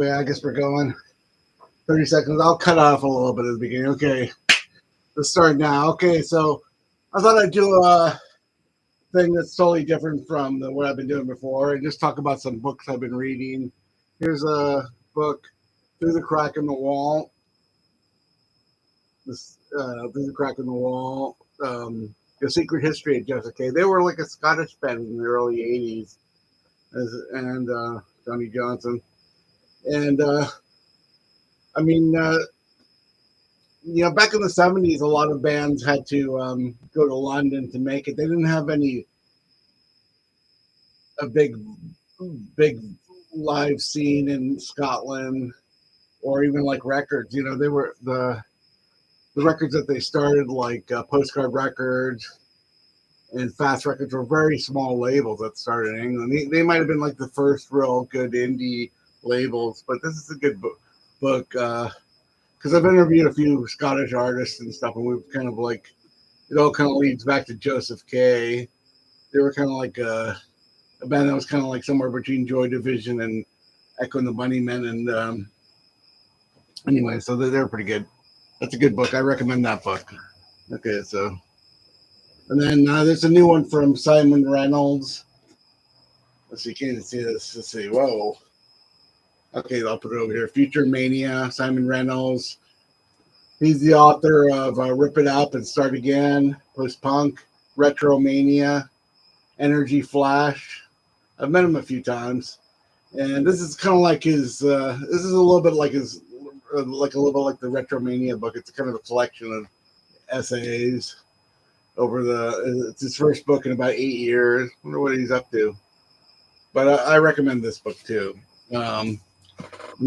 Yeah, I guess we're going 30 seconds. I'll cut off a little bit at the beginning. Okay, let's start now. Okay, so I thought I'd do a thing that's totally different from what I've been doing before and just talk about some books I've been reading. Here's a book, Through the Crack in the Wall. Through the Crack in the Wall. The Secret History of Josef. They were like a Scottish band in the early 80s, and Johnnie Johnstone. And I mean, back in the 70s, a lot of bands had to go to London to make it. They didn't have a big live scene in Scotland or even like records. They were the records that they started, like Postcard Records and Fast Records, were very small labels that started in England. They might have been like the first real good indie labels, but this is a good book because I've interviewed a few Scottish artists and stuff, and we've kind of like, it all kind of leads back to Josef K. They were kind of like a band that was kind of like somewhere between Joy Division and Echo and the Bunnymen, and anyway, so they're pretty good. That's a good book. I recommend that book. Okay, so, and then there's a new one from Simon Reynolds. Let's see, can't see this. Let's see. Whoa. Okay, I'll put it over here. Futuromania, Simon Reynolds. He's the author of Rip It Up and Start Again, Post-Punk, Retromania, Energy Flash. I've met him a few times. And this is kind of like his, this is a little bit like his, like a little bit like the Retromania book. It's kind of a collection of essays it's his first book in about 8 years. I wonder what he's up to. But I recommend this book too. And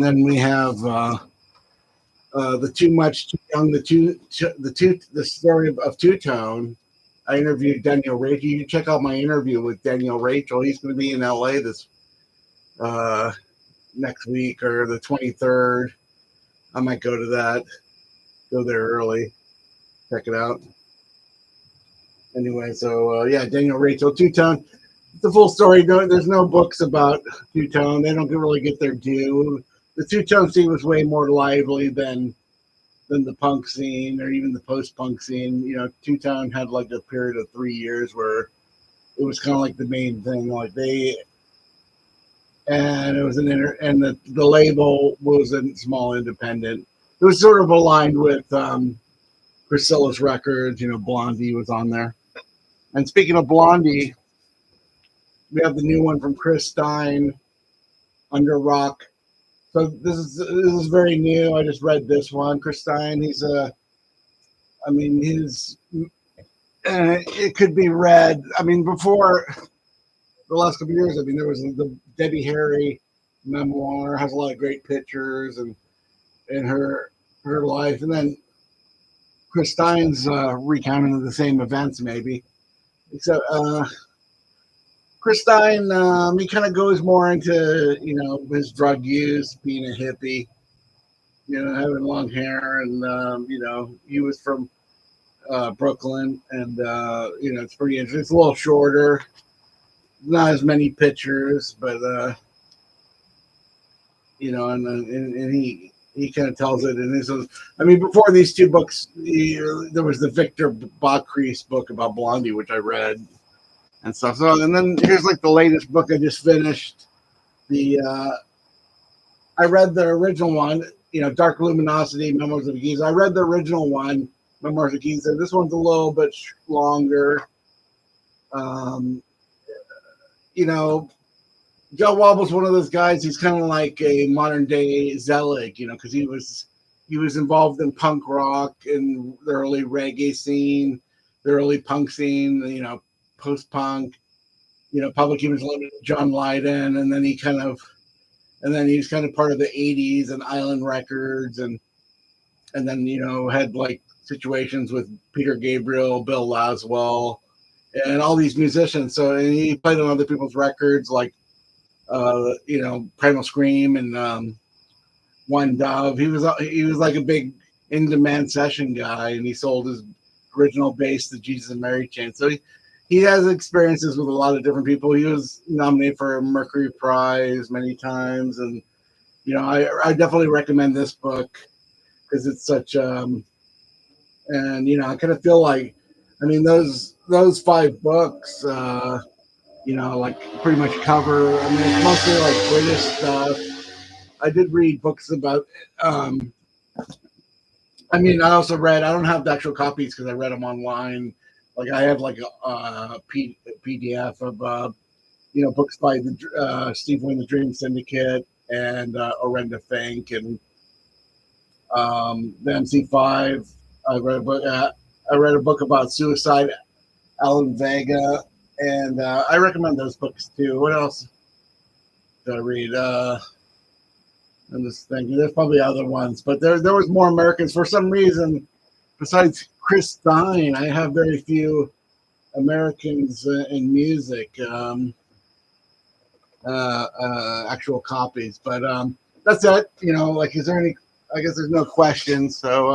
then we have the Too Much Too Young, the story of Two Tone. I interviewed Daniel Rachel. You can check out my interview with Daniel Rachel. He's going to be in LA this next week or the 23rd. I might go to that. Go there early. Check it out. Anyway, so yeah, Daniel Rachel, Two Tone. The full story. There's no books about Two Tone. They don't really get their due. The Two Tone scene was way more lively than the punk scene or even the post-punk scene. Two Tone had like a period of 3 years where it was kind of like the main thing. Like and it was the label was a small independent. It was sort of aligned with Priscilla's records. Blondie was on there. And speaking of Blondie, we have the new one from Chris Stein, Under Rock. So this is very new. I just read this one. Chris Stein, it could be read. Before the last couple of years, there was the Debbie Harry memoir, has a lot of great pictures and her life. And then Chris Stein's recounting the same events, maybe. Except Chris Stein, he kind of goes more into, his drug use, being a hippie, having long hair. And, he was from Brooklyn. And, it's pretty interesting. It's a little shorter, not as many pictures, but, and he kind of tells it. And this was, before these two books, there was the Victor Bachriest book about Blondie, which I read. And stuff. So, and then here's like the latest book I just finished. I read the original one, Dark Luminosity, Memoirs of a Geezer. I read the original one, Memoirs of Geezer. This one's a little bit longer. Jah Wobble's one of those guys. He's kind of like a modern day Zelig, because he was involved in punk rock and the early reggae scene, the early punk scene, post-punk, Public Image Limited, John Lydon, and then he's kind of part of the 80s and Island Records, and then had like situations with Peter Gabriel, Bill Laswell, and all these musicians. So, and he played on other people's records like Primal Scream and One Dove. He was like a big in-demand session guy, and he sold his original bass to Jesus and Mary Chain. So he has experiences with a lot of different people. He was nominated for a Mercury Prize many times, and You know, I definitely recommend this book because it's such and you know, I kind of feel like, I mean, those 5 books, you know, like pretty much cover. I mean, it's mostly like British stuff. I did read books about. I mean, I also read. I don't have the actual copies because I read them online. Like I have like a PDF of you know, books by the Steve Wynn, the Dream Syndicate, and Orenda Fink, and the MC5. I read a book. I read a book about suicide, Alan Vega, and I recommend those books too. What else did I read? I'm just thinking. There's probably other ones, but there was more Americans for some reason. Besides Chris Stein, I have very few Americans in music. Actual copies, but that's it. You know, like, is there any? I guess there's no questions. So